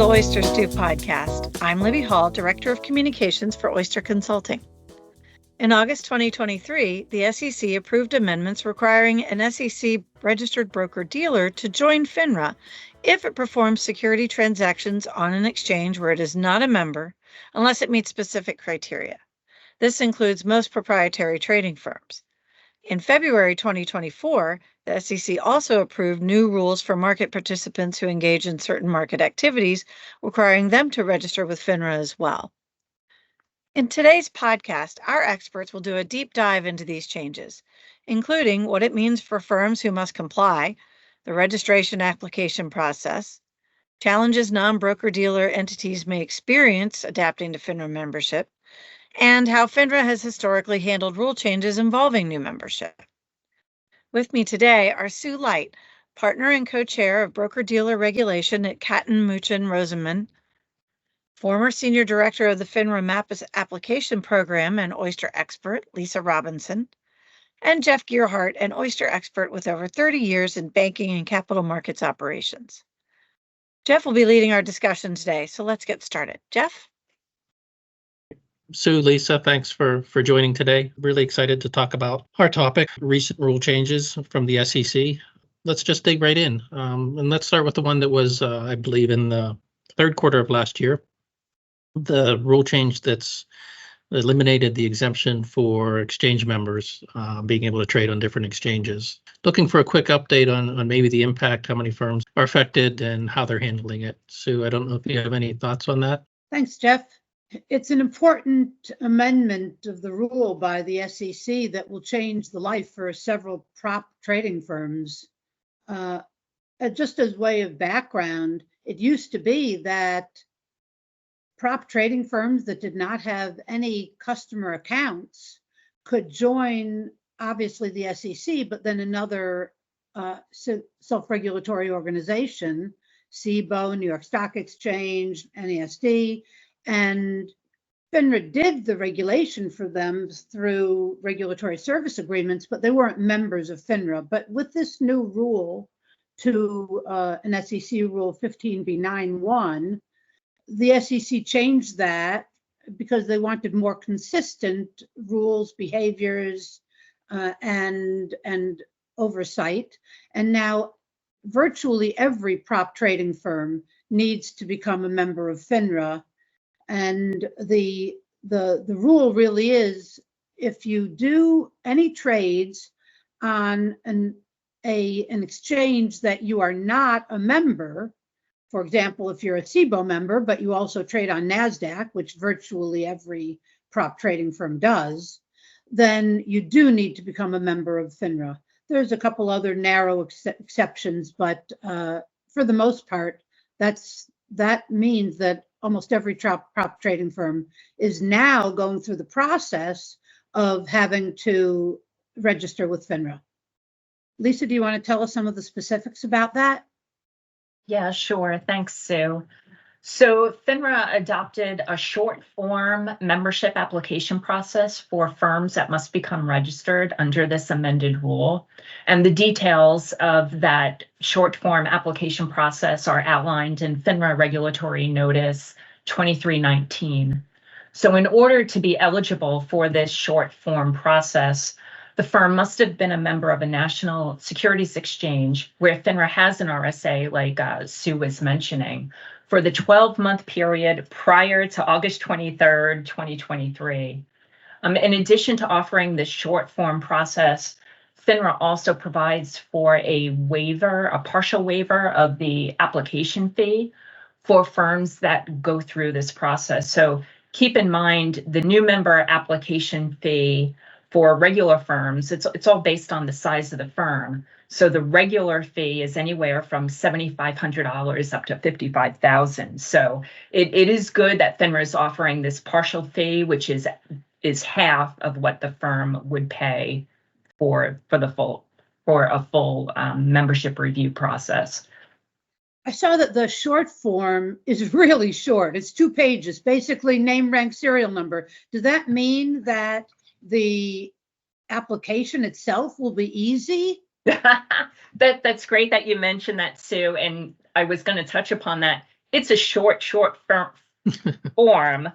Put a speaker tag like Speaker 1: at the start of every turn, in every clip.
Speaker 1: the Oyster Stew podcast. I'm Libby Hall, Director of Communications for Oyster Consulting. In August 2023, the SEC approved amendments requiring an SEC registered broker-dealer to join FINRA if it performs security transactions on an exchange where it is not a member, unless it meets specific criteria. This includes most proprietary trading firms. In February 2024, the SEC also approved new rules for market participants who engage in certain market activities, requiring them to register with FINRA as well. In today's podcast, our experts will do a deep dive into these changes, including what it means for firms who must comply, the registration application process, challenges non-broker-dealer entities may experience adapting to FINRA membership, and how FINRA has historically handled rule changes involving new membership. With me today are Sue Light, partner and co-chair of broker-dealer regulation at Catton Muchin Rosenman, former senior director of the FINRA MAP application program and Oyster expert, Lisa Robinson, and Jeff Gearhart, an Oyster expert with over 30 years in banking and capital markets operations. Jeff will be leading our discussion today, so let's get started. Jeff?
Speaker 2: Sue, Lisa, thanks for joining today. Really excited to talk about our topic, recent rule changes from the SEC. Let's just dig right in. And let's start with the one that was, I believe, in the third quarter of last year. The rule change that's eliminated the exemption for exchange members being able to trade on different exchanges. Looking for a quick update on maybe the impact, how many firms are affected, and how they're handling it. Sue, I don't know if you have any thoughts on that.
Speaker 3: Thanks, Jeff. It's an important amendment of the rule by the SEC that will change the life for several prop trading firms. Just as way of background, it used to be that prop trading firms that did not have any customer accounts could join, obviously, the SEC, but then another self-regulatory organization, SIBO, New York Stock Exchange, NASD, and FINRA did the regulation for them through regulatory service agreements, but they weren't members of FINRA. But with this new rule to an SEC rule 15b9-1, the SEC changed that because they wanted more consistent rules, behaviors, and oversight. And now virtually every prop trading firm needs to become a member of FINRA. And the rule really is, if you do any trades on an exchange that you are not a member, for example, if you're a SIBO member, but you also trade on NASDAQ, which virtually every prop trading firm does, then you do need to become a member of FINRA. There's a couple other narrow exceptions, but for the most part, that means that almost every prop trading firm is now going through the process of having to register with FINRA. Lisa, do you want to tell us some of the specifics about that?
Speaker 4: Yeah, sure. Thanks, Sue. So FINRA adopted a short form membership application process for firms that must become registered under this amended rule. And the details of that short form application process are outlined in FINRA Regulatory Notice 2319. So in order to be eligible for this short form process, the firm must have been a member of a national securities exchange where FINRA has an RSA, like Sue was mentioning, for the 12-month period prior to August 23rd, 2023. In addition to offering this short form process, FINRA also provides for a waiver, a partial waiver of the application fee for firms that go through this process. So keep in mind the new member application fee for regular firms, it's all based on the size of the firm. So the regular fee is anywhere from $7,500 up to $55,000. So it is good that FINRA is offering this partial fee, which is half of what the firm would pay for a full membership review process.
Speaker 3: I saw that the short form is really short. It's 2 pages, basically name, rank, serial number. Does that mean that the application itself will be easy?
Speaker 4: That's great that you mentioned that, Sue. And I was going to touch upon that. it's a short form,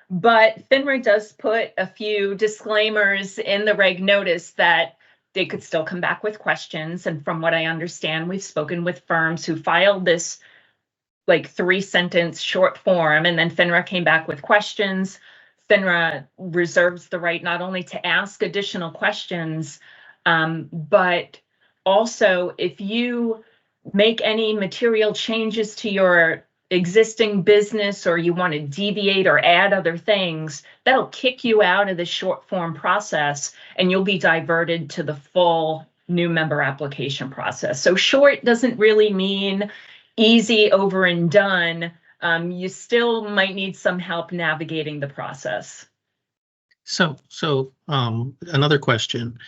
Speaker 4: but FINRA does put a few disclaimers in the reg notice that they could still come back with questions. And from what I understand, we've spoken with firms who filed this like 3-sentence short form, and then FINRA came back with questions. FINRA reserves the right not only to ask additional questions, but also if you make any material changes to your existing business or you want to deviate or add other things, that'll kick you out of the short form process and you'll be diverted to the full new member application process. So short doesn't really mean easy, over and done. You still might need some help navigating the process.
Speaker 2: So another question.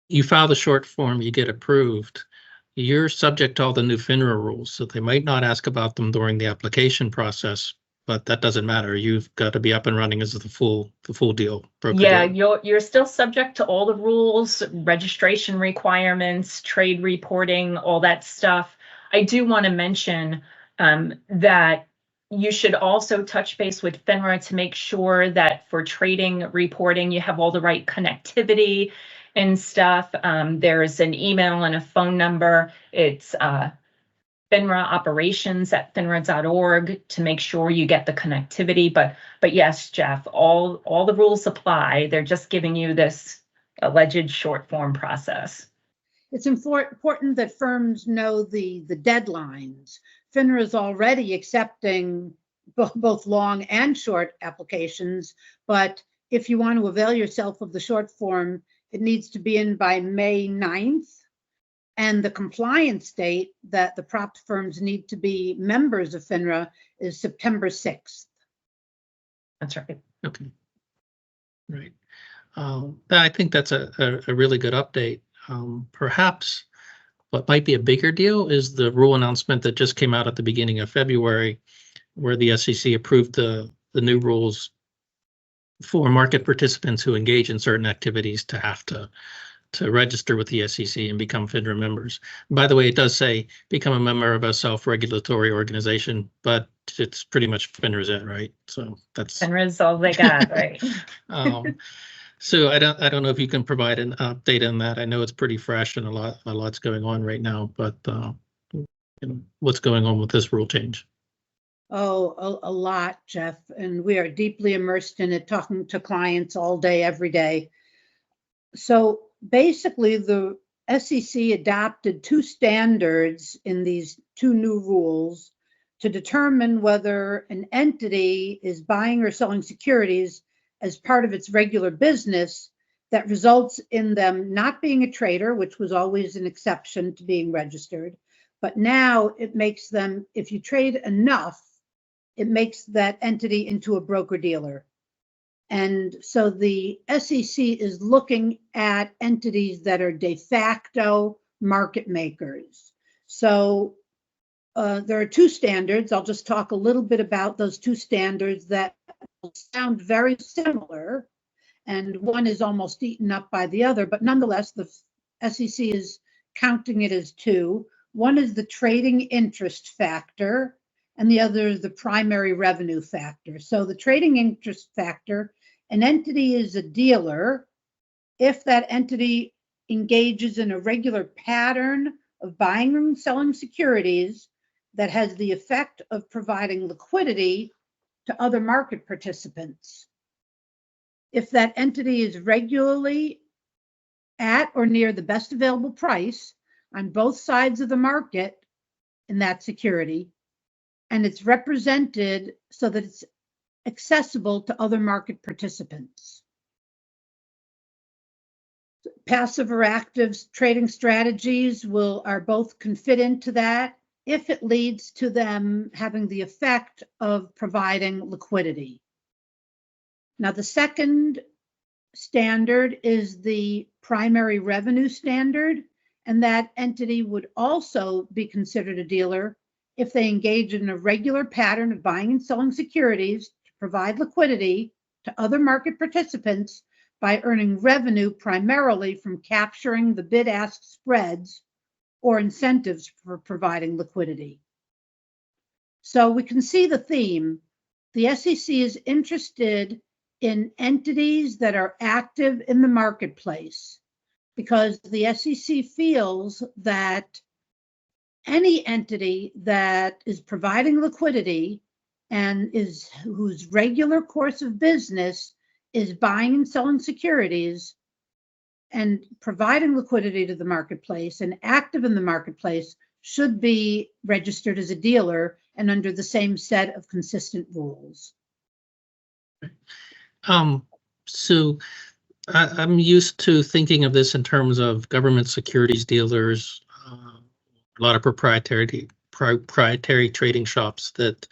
Speaker 2: You file the short form, you get approved. You're subject to all the new FINRA rules, so they might not ask about them during the application process, but that doesn't matter. You've got to be up and running as the full deal.
Speaker 4: Yeah, you're still subject to all the rules, registration requirements, trade reporting, all that stuff. I do want to mention that you should also touch base with FINRA to make sure that for trading reporting, you have all the right connectivity and stuff. There's an email and a phone number. It's FINRA operations@finra.org to make sure you get the connectivity. But yes, Jeff, all the rules apply. They're just giving you this alleged short form process.
Speaker 3: It's important that firms know the deadlines. FINRA is already accepting both long and short applications, but if you want to avail yourself of the short form, it needs to be in by May 9th. And the compliance date that the prop firms need to be members of FINRA is September 6th.
Speaker 4: That's right.
Speaker 2: Okay. Right. I think that's a really good update. Perhaps what might be a bigger deal is the rule announcement that just came out at the beginning of February, where the SEC approved the new rules for market participants who engage in certain activities to have to register with the SEC and become FINRA members. By the way, it does say become a member of a self-regulatory organization, but it's pretty much FINRA's it, right? So that's
Speaker 4: FINRA's all they got, right?
Speaker 2: So I don't know if you can provide an update on that. I know it's pretty fresh and a lot's going on right now, but what's going on with this rule change?
Speaker 3: Oh, a lot, Jeff, and we are deeply immersed in it, talking to clients all day, every day. So basically, the SEC adopted 2 standards in these 2 new rules to determine whether an entity is buying or selling securities as part of its regular business that results in them not being a trader, which was always an exception to being registered. But now it makes them, if you trade enough, it makes that entity into a broker-dealer. And so the SEC is looking at entities that are de facto market makers. So there are 2 standards. I'll just talk a little bit about those 2 standards that sound very similar, and one is almost eaten up by the other, but nonetheless, the SEC is counting it as 2. One is the trading interest factor, and the other is the primary revenue factor. So the trading interest factor, an entity is a dealer if that entity engages in a regular pattern of buying and selling securities that has the effect of providing liquidity to other market participants. If that entity is regularly at or near the best available price on both sides of the market in that security, and it's represented so that it's accessible to other market participants. Passive or active trading strategies can fit into that if it leads to them having the effect of providing liquidity. Now, the second standard is the primary revenue standard, and that entity would also be considered a dealer if they engage in a regular pattern of buying and selling securities to provide liquidity to other market participants by earning revenue primarily from capturing the bid-ask spreads or incentives for providing liquidity. So we can see the theme. The SEC is interested in entities that are active in the marketplace because the SEC feels that any entity that is providing liquidity and whose regular course of business is buying and selling securities and providing liquidity to the marketplace and active in the marketplace should be registered as a dealer and under the same set of consistent rules.
Speaker 2: So I'm used to thinking of this in terms of government securities dealers, a lot of proprietary trading shops that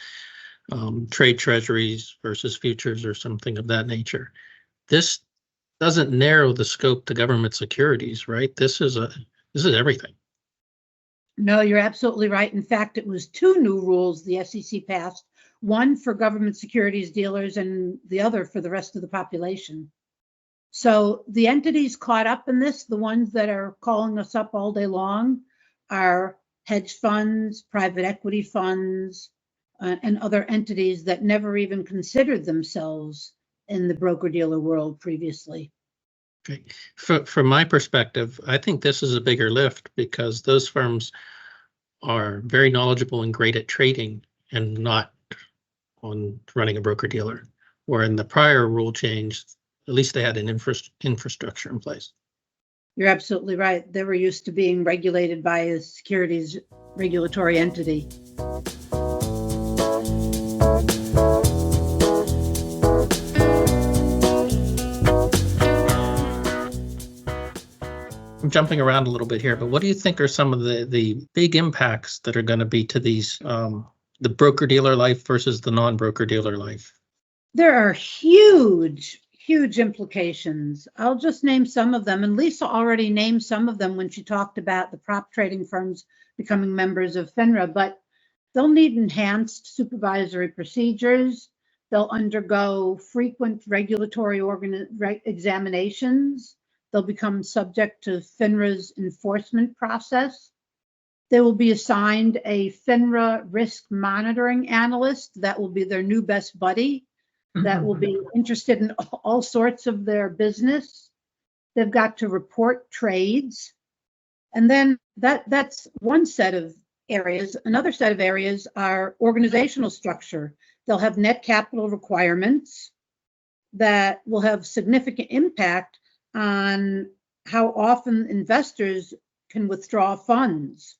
Speaker 2: trade treasuries versus futures or something of that nature. This doesn't narrow the scope to government securities, right? This is everything.
Speaker 3: No, you're absolutely right. In fact, it was 2 new rules the SEC passed, one for government securities dealers and the other for the rest of the population. So the entities caught up in this, the ones that are calling us up all day long, are hedge funds, private equity funds, and other entities that never even considered themselves in the broker-dealer world previously.
Speaker 2: Okay. From my perspective, I think this is a bigger lift because those firms are very knowledgeable and great at trading and not on running a broker-dealer. Where in the prior rule change, at least they had an infrastructure in place.
Speaker 3: You're absolutely right. They were used to being regulated by a securities regulatory entity.
Speaker 2: I'm jumping around a little bit here, but what do you think are some of the big impacts that are going to be to these, the broker-dealer life versus the non-broker-dealer life?
Speaker 3: There are huge implications. I'll just name some of them. And Lisa already named some of them when she talked about the prop trading firms becoming members of FINRA, but they'll need enhanced supervisory procedures. They'll undergo frequent regulatory examinations. They'll become subject to FINRA's enforcement process. They will be assigned a FINRA risk monitoring analyst that will be their new best buddy, that will be interested in all sorts of their business. They've got to report trades. And then that's one set of areas. Another set of areas are organizational structure. They'll have net capital requirements that will have significant impact on how often investors can withdraw funds.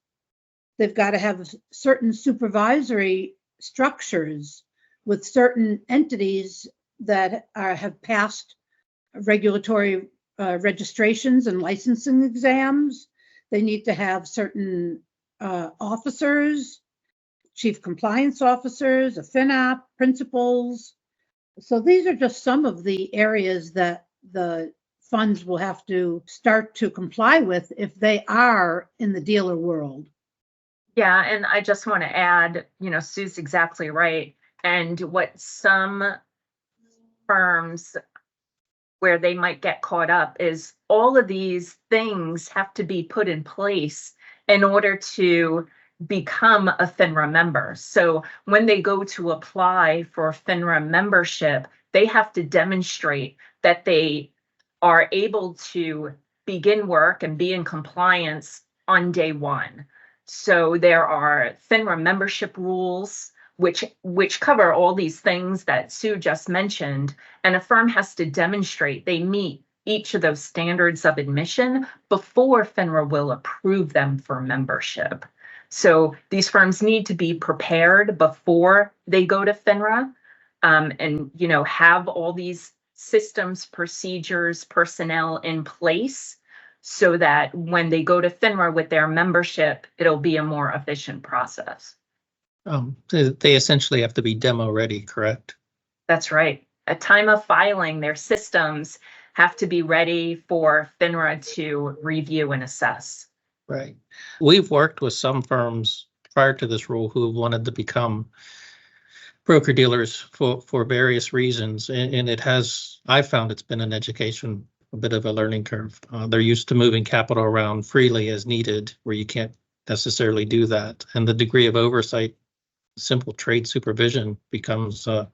Speaker 3: They've got to have certain supervisory structures with certain entities that have passed regulatory registrations and licensing exams. They need to have certain officers, chief compliance officers, a FinOp, principals. So these are just some of the areas that the funds will have to start to comply with if they are in the dealer world.
Speaker 4: Yeah, and I just want to add, Sue's exactly right. And what some firms where they might get caught up is all of these things have to be put in place in order to become a FINRA member. So when they go to apply for FINRA membership, they have to demonstrate that they are able to begin work and be in compliance on day one. So there are FINRA membership rules, which cover all these things that Sue just mentioned, and a firm has to demonstrate they meet each of those standards of admission before FINRA will approve them for membership. So these firms need to be prepared before they go to FINRA, and have all these systems, procedures, personnel in place so that when they go to FINRA with their membership, it'll be a more efficient process.
Speaker 2: They essentially have to be demo ready, correct?
Speaker 4: That's right. At time of filing, their systems have to be ready for FINRA to review and assess.
Speaker 2: Right. We've worked with some firms prior to this rule who wanted to become broker dealers for various reasons, and I found it's been an education, a bit of a learning curve. They're used to moving capital around freely as needed, where you can't necessarily do that, and the degree of oversight simple trade supervision becomes a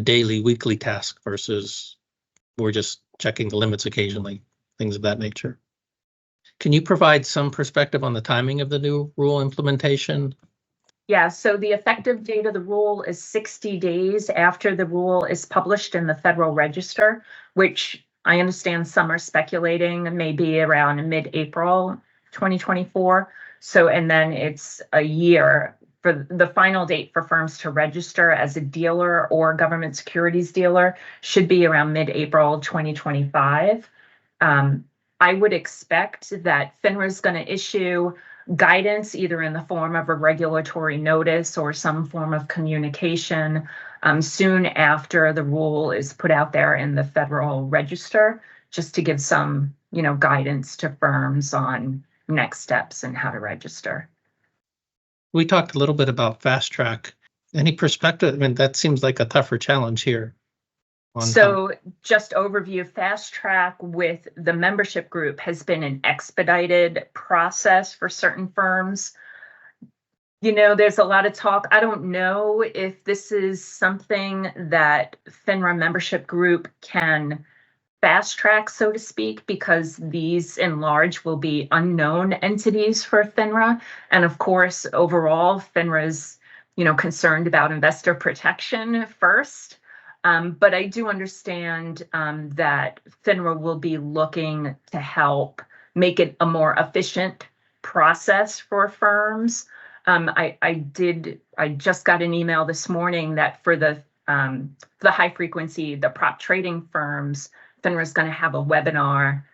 Speaker 2: daily, weekly task versus we're just checking the limits occasionally, things of that nature. Can you provide some perspective on the timing of the new rule implementation?
Speaker 4: Yeah, so the effective date of the rule is 60 days after the rule is published in the Federal Register, which I understand some are speculating may be around mid-April 2024. So, and then it's a year for the final date for firms to register as a dealer or government securities dealer should be around mid-April 2025. I would expect that FINRA is going to issue guidance either in the form of a regulatory notice or some form of communication soon after the rule is put out there in the Federal Register, just to give some, guidance to firms on next steps and how to register.
Speaker 2: We talked a little bit about fast track. Any perspective? I mean, that seems like a tougher challenge here.
Speaker 4: So just overview, fast track with the membership group has been an expedited process for certain firms. There's a lot of talk. I don't know if this is something that FINRA membership group can fast track, so to speak, because these in large will be unknown entities for FINRA. And of course, overall, FINRA's, concerned about investor protection first. But I do understand that FINRA will be looking to help make it a more efficient process for firms. I just got an email this morning that for the high frequency, the prop trading firms, FINRA is going to have a webinar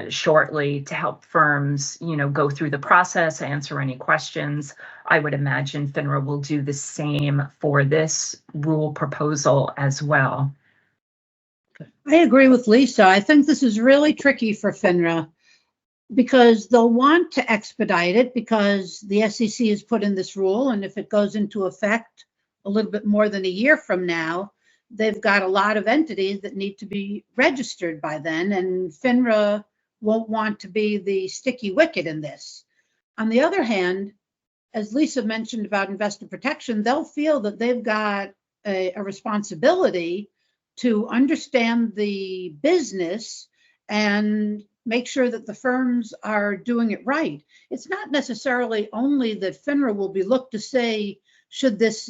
Speaker 4: shortly to help firms, go through the process, answer any questions. I would imagine FINRA will do the same for this rule proposal as well.
Speaker 3: I agree with Lisa. I think this is really tricky for FINRA because they'll want to expedite it because the SEC has put in this rule, and if it goes into effect a little bit more than a year from now, they've got a lot of entities that need to be registered by then, and FINRA won't want to be the sticky wicket in this. On the other hand, as Lisa mentioned about investor protection, they'll feel that they've got a responsibility to understand the business and make sure that the firms are doing it right. It's not necessarily only that FINRA will be looked to say, should this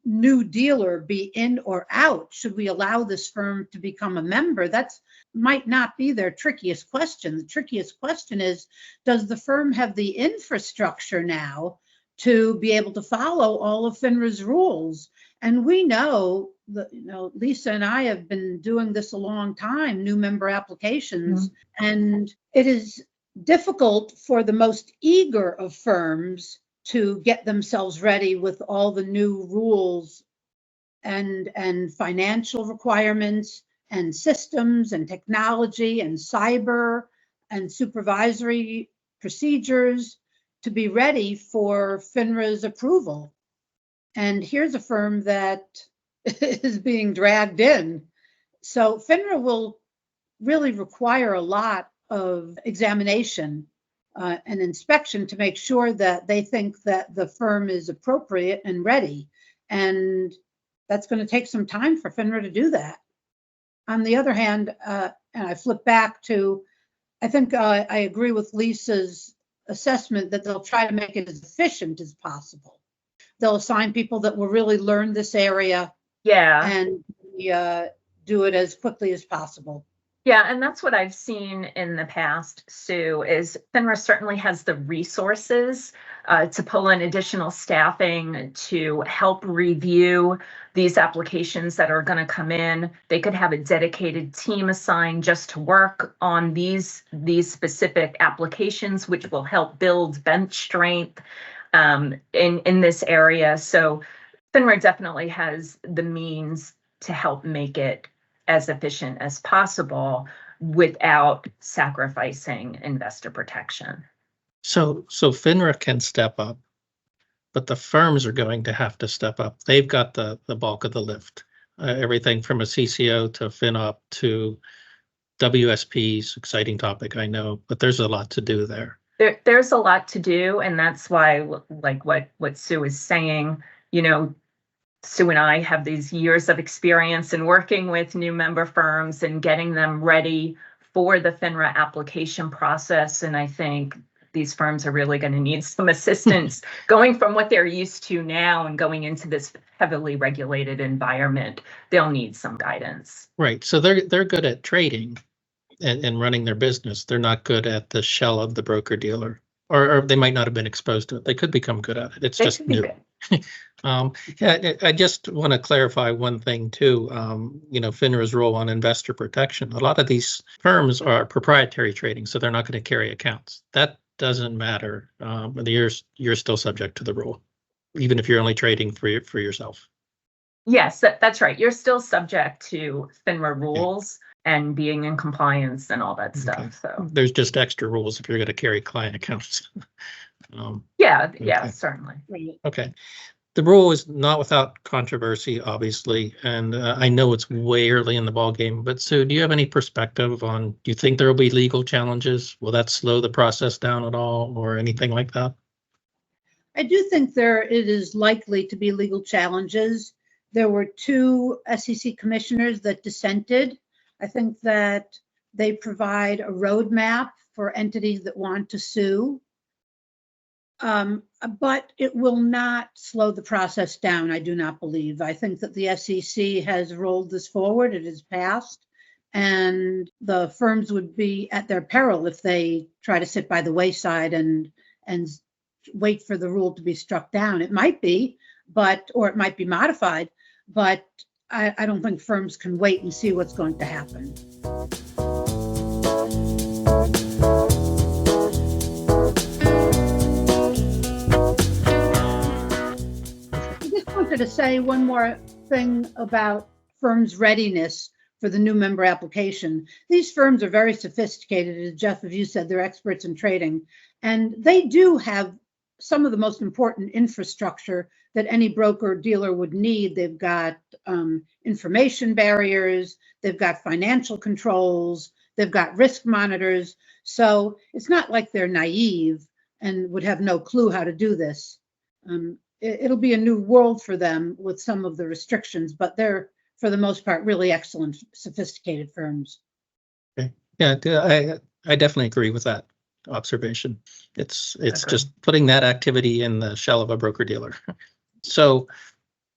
Speaker 3: new dealer be in or out? Should we allow this firm to become a member? That might not be their trickiest question. The trickiest question is, does the firm have the infrastructure now to be able to follow all of FINRA's rules? And we know that, Lisa and I have been doing this a long time, new member applications, and it is difficult for the most eager of firms to get themselves ready with all the new rules and financial requirements and systems and technology and cyber and supervisory procedures to be ready for FINRA's approval. And here's a firm that is being dragged in. So FINRA will really require a lot of examination and inspection to make sure that they think that the firm is appropriate and ready. And that's going to take some time for FINRA to do that. On the other hand, and I flip back to, I think I agree with Lisa's assessment that they'll try to make it as efficient as possible. They'll assign people that will really learn this area and do it as quickly as possible.
Speaker 4: Yeah, and that's what I've seen in the past, Sue, is FINRA certainly has the resources to pull in additional staffing to help review these applications that are going to come in. They could have a dedicated team assigned just to work on these specific applications, which will help build bench strength in this area. So FINRA definitely has the means to help make it as efficient as possible without sacrificing investor protection.
Speaker 2: So FINRA can step up, but the firms are going to have to step up. They've got the bulk of the lift. Everything from a CCO to FinOp to WSPs, exciting topic, I know, but there's a lot to do there.
Speaker 4: There's a lot to do, and that's why, like what Sue is saying, Sue and I have these years of experience in working with new member firms and getting them ready for the FINRA application process. And I think these firms are really going to need some assistance going from what they're used to now and going into this heavily regulated environment. They'll need some guidance.
Speaker 2: Right. So they're good at trading and running their business. They're not good at the shell of the broker dealer, or they might not have been exposed to it. They could become good at it. It's
Speaker 4: They
Speaker 2: just
Speaker 4: could be
Speaker 2: new.
Speaker 4: good.
Speaker 2: Yeah, I just want to clarify one thing too. FINRA's role on investor protection. A lot of these firms are proprietary trading, so they're not going to carry accounts. That doesn't matter. You're still subject to the rule, even if you're only trading for yourself.
Speaker 4: Yes, that's right. You're still subject to FINRA rules and being in compliance and all that stuff.
Speaker 2: Okay.
Speaker 4: So
Speaker 2: there's just extra rules if you're going to carry client accounts.
Speaker 4: Yeah,
Speaker 2: Okay.
Speaker 4: certainly.
Speaker 2: Okay. The rule is not without controversy, obviously, and I know it's way early in the ballgame, but Sue, do you have any perspective on, do you think there will be legal challenges? Will that slow the process down at all or anything like that?
Speaker 3: I do think it is likely to be legal challenges. There were 2 SEC commissioners that dissented. I think that they provide a roadmap for entities that want to sue. But it will not slow the process down, I do not believe. I think that the SEC has rolled this forward, it has passed, and the firms would be at their peril if they try to sit by the wayside and wait for the rule to be struck down. It might be, or it might be modified, but I don't think firms can wait and see what's going to happen. To say one more thing about firms' readiness for the new member application. These firms are very sophisticated, as Jeff, as you said, they're experts in trading, and they do have some of the most important infrastructure that any broker or dealer would need. They've got information barriers, they've got financial controls, they've got risk monitors. So it's not like they're naive and would have no clue how to do this. It'll be a new world for them with some of the restrictions, but they're, for the most part, really excellent, sophisticated firms.
Speaker 2: Okay. Yeah, I definitely agree with that observation. It's just putting that activity in the shell of a broker dealer. So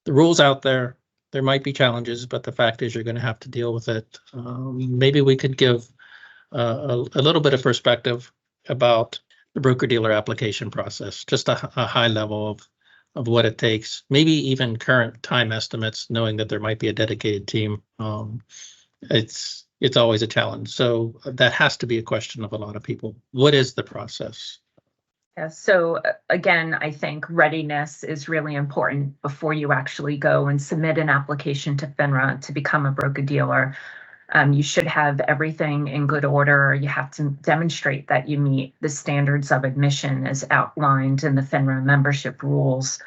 Speaker 2: the rules out there might be challenges, but the fact is you're going to have to deal with it. Maybe we could give a little bit of perspective about the broker dealer application process, just a high level of what it takes, maybe even current time estimates, knowing that there might be a dedicated team. It's always a challenge. So that has to be a question of a lot of people. What is the process?
Speaker 4: Yeah, so again, I think readiness is really important before you actually go and submit an application to FINRA to become a broker-dealer. You should have everything in good order. You have to demonstrate that you meet the standards of admission as outlined in the FINRA membership rules.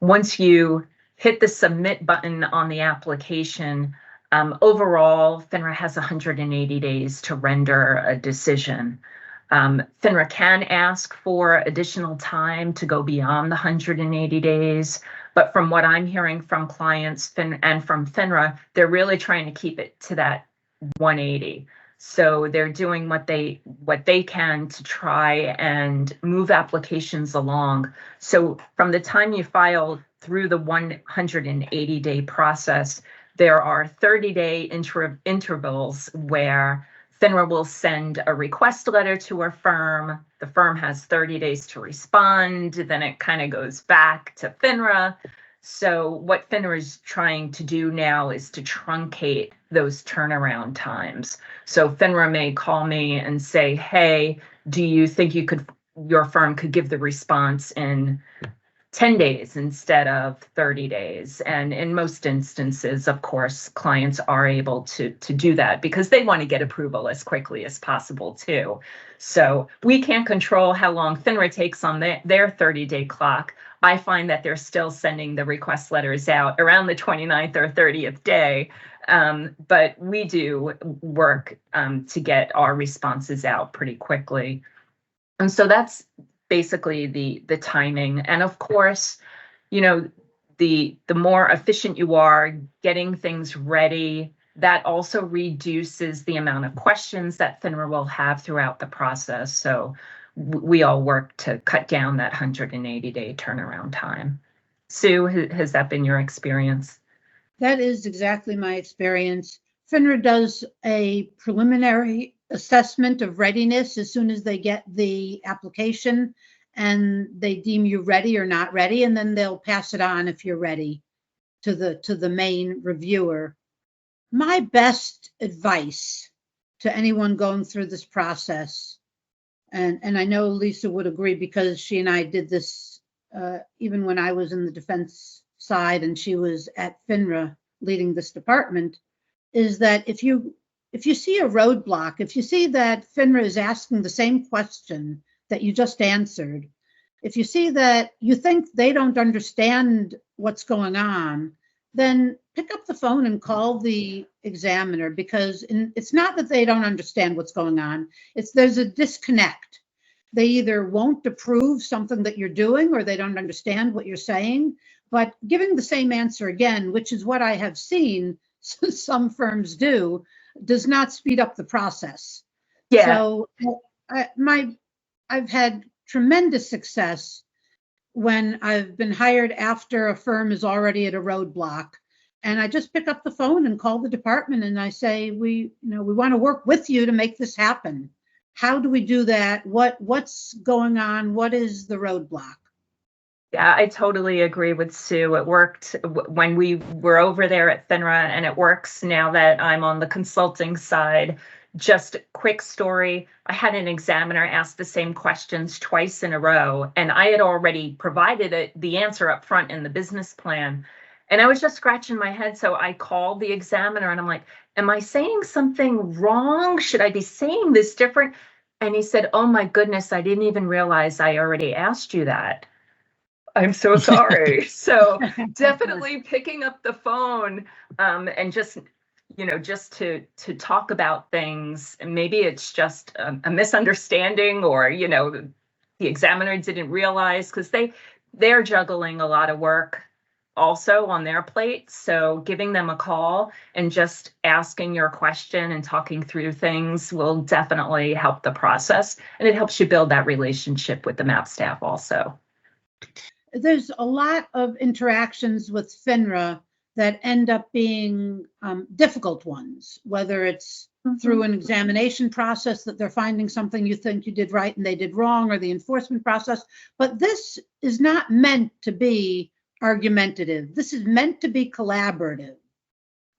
Speaker 4: Once you hit the submit button on the application, overall, FINRA has 180 days to render a decision. FINRA can ask for additional time to go beyond the 180 days, but from what I'm hearing from clients and from FINRA, they're really trying to keep it to that 180. So they're doing what they can to try and move applications along. So from the time you file through the 180-day process, there are 30-day intervals where FINRA will send a request letter to a firm. The firm has 30 days to respond. Then it kind of goes back to FINRA. So what FINRA is trying to do now is to truncate those turnaround times. So FINRA may call me and say, hey, do you think your firm could give the response in 10 days instead of 30 days. And in most instances, of course, clients are able to do that because they want to get approval as quickly as possible too. So we can't control how long FINRA takes on their 30-day clock. I find that they're still sending the request letters out around the 29th or 30th day. But we do work to get our responses out pretty quickly. And so that's basically the timing. And of course, the more efficient you are getting things ready, that also reduces the amount of questions that FINRA will have throughout the process. So we all work to cut down that 180-day turnaround time. Sue, has that been your experience?
Speaker 3: That is exactly my experience. FINRA does a preliminary assessment of readiness as soon as they get the application, and they deem you ready or not ready, and then they'll pass it on if you're ready to the main reviewer. My best advice to anyone going through this process, and I know Lisa would agree because she and I did this even when I was in the defense side and she was at FINRA leading this department, is that if you see a roadblock, if you see that FINRA is asking the same question that you just answered, if you see that you think they don't understand what's going on, then pick up the phone and call the examiner, because it's not that they don't understand what's going on. There's a disconnect. They either won't approve something that you're doing or they don't understand what you're saying. But giving the same answer again, which is what I have seen some firms do, does not speed up the process.
Speaker 4: Yeah.
Speaker 3: So I've had tremendous success when I've been hired after a firm is already at a roadblock, and I just pick up the phone and call the department and I say, we want to work with you to make this happen. How do we do that? What's going on? What is the roadblock?
Speaker 4: Yeah, I totally agree with Sue. It worked when we were over there at FINRA, and it works now that I'm on the consulting side. Just quick story. I had an examiner ask the same questions twice in a row, and I had already provided the answer up front in the business plan. And I was just scratching my head. So I called the examiner and I'm like, am I saying something wrong? Should I be saying this different? And he said, oh my goodness, I didn't even realize I already asked you that. I'm so sorry. So definitely picking up the phone and just to talk about things. And maybe it's just a misunderstanding, or, the examiner didn't realize, because they're juggling a lot of work also on their plate. So giving them a call and just asking your question and talking through things will definitely help the process. And it helps you build that relationship with the MAP staff also.
Speaker 3: There's a lot of interactions with FINRA that end up being difficult ones, whether it's through an examination process that they're finding something you think you did right and they did wrong, or the enforcement process. But this is not meant to be argumentative. This is meant to be collaborative.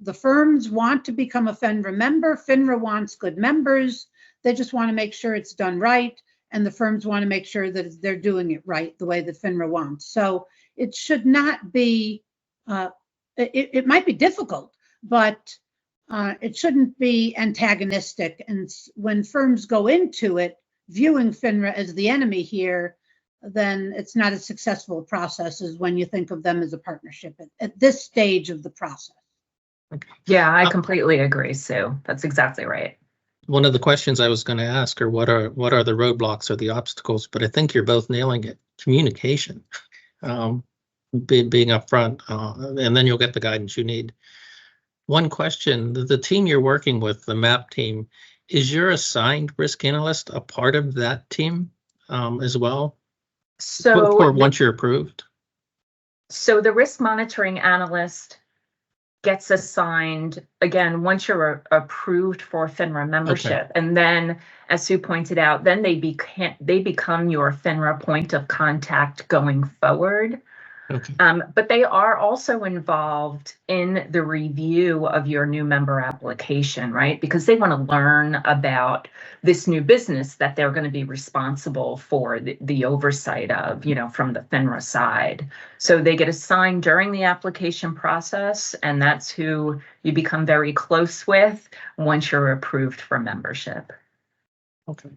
Speaker 3: The firms want to become a FINRA member. FINRA wants good members. They just want to make sure it's done right. And the firms want to make sure that they're doing it right the way that FINRA wants. So it should not be, it might be difficult, but it shouldn't be antagonistic. And when firms go into it, viewing FINRA as the enemy here, then it's not as successful a process as when you think of them as a partnership at this stage of the process.
Speaker 4: Yeah, I completely agree, Sue. That's exactly right.
Speaker 2: One of the questions I was going to ask are what are the roadblocks or the obstacles, but I think you're both nailing it. Communication, being upfront, and then you'll get the guidance you need. One question, the team you're working with, the MAP team, is your assigned risk analyst a part of that team as well?
Speaker 4: So
Speaker 2: once you're approved?
Speaker 4: So the risk monitoring analyst gets assigned, again, once you're approved for FINRA membership. Okay. And then, as Sue pointed out, then they become your FINRA point of contact going forward. Okay. But they are also involved in the review of your new member application, right? Because they want to learn about this new business that they're going to be responsible for the oversight of, from the FINRA side. So they get assigned during the application process, and that's who you become very close with once you're approved for membership.
Speaker 2: Okay.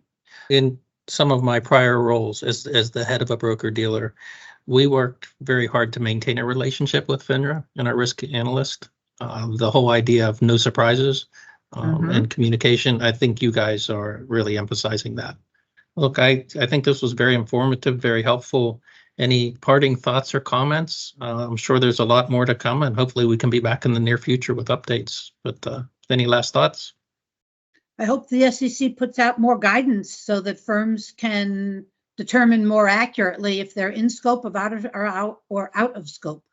Speaker 2: In some of my prior roles as the head of a broker-dealer, we worked very hard to maintain a relationship with FINRA and our risk analyst. The whole idea of no surprises and communication, I think you guys are really emphasizing that. Look, I think this was very informative, very helpful, Any parting thoughts or comments? I'm sure there's a lot more to come, and hopefully we can be back in the near future with updates. But any last thoughts?
Speaker 3: I hope the SEC puts out more guidance so that firms can determine more accurately if they're in scope of out of scope.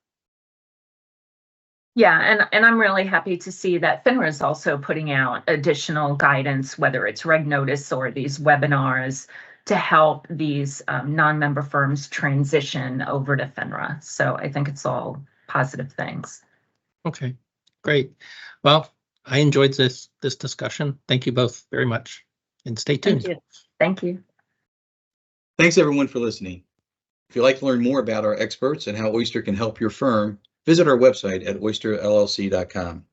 Speaker 4: Yeah, and I'm really happy to see that FINRA is also putting out additional guidance, whether it's reg notice or these webinars, to help these non-member firms transition over to FINRA. So I think it's all positive things.
Speaker 2: Okay, great. Well, I enjoyed this discussion. Thank you both very much, and stay tuned.
Speaker 3: Thank you.
Speaker 4: Thank you.
Speaker 5: Thanks everyone for listening. If you'd like to learn more about our experts and how Oyster can help your firm, visit our website at oysterllc.com.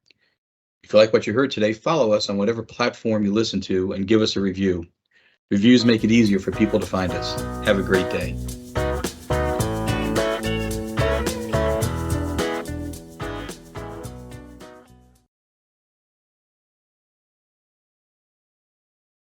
Speaker 5: If you like what you heard today, follow us on whatever platform you listen to and give us a review. Reviews make it easier for people to find us. Have a great day.